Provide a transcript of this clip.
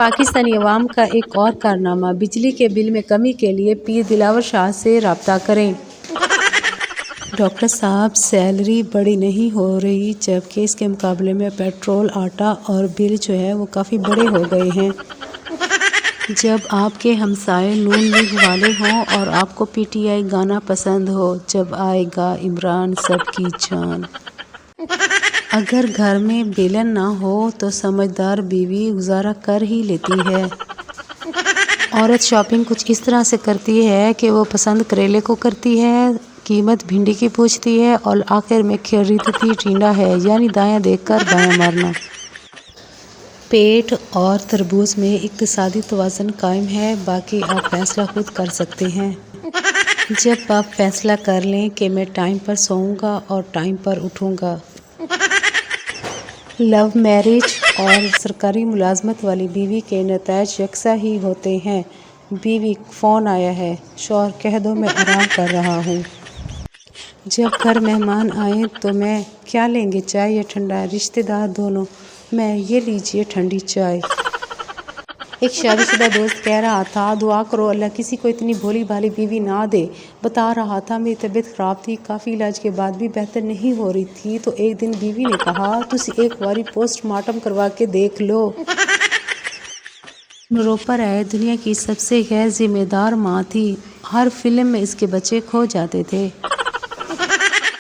پاکستانی عوام کا ایک اور کارنامہ، بجلی کے بل میں کمی کے لیے پیر دلاور شاہ سے رابطہ کریں۔ ڈاکٹر صاحب، سیلری بڑی نہیں ہو رہی، جبکہ اس کے مقابلے میں پیٹرول، آٹا اور بل جو ہے وہ کافی بڑے ہو گئے ہیں۔ جب آپ کے ہمسائے نون لیگ والے ہوں اور آپ کو پی ٹی آئی گانا پسند ہو، جب آئے گا عمران سب کی جان۔ اگر گھر میں بیلن نہ ہو تو سمجھدار بیوی گزارا کر ہی لیتی ہے۔ عورت شاپنگ کچھ اس طرح سے کرتی ہے کہ وہ پسند کریلے کو کرتی ہے، قیمت بھنڈی کی پوچھتی ہے اور آخر میں خریدتی ٹینڈا ہے، یعنی دایاں دیکھ کر بایاں مارنا۔ پیٹ اور تربوز میں اقتصادی توازن قائم ہے، باقی آپ فیصلہ خود کر سکتے ہیں۔ جب آپ فیصلہ کر لیں کہ میں ٹائم پر سوؤں گا اور ٹائم پر اٹھوں گا۔ لو میرج اور سرکاری ملازمت والی بیوی کے نتائج یکساں ہی ہوتے ہیں۔ بیوی: فون آیا ہے، شوہر: کہہ دو میں آرام کر رہا ہوں۔ جب گھر مہمان آئیں تو میں: کیا لیں گے، چائے یا ٹھنڈا؟ رشتہ دار دونوں: میں: یہ لیجئے ٹھنڈی چائے۔ ایک شادی شدہ دوست کہہ رہا تھا: دعا کرو اللہ کسی کو اتنی بھولی بھالی بیوی نہ دے۔ بتا رہا تھا میری طبیعت خراب تھی، کافی علاج کے بعد بھی بہتر نہیں ہو رہی تھی تو ایک دن بیوی نے کہا: تسی ایک باری پوسٹ مارٹم کروا کے دیکھ لو۔ نروپا رائے دنیا کی سب سے غیر ذمہ دار ماں تھی۔ ہر فلم میں اس کے بچے کھو جاتے تھے۔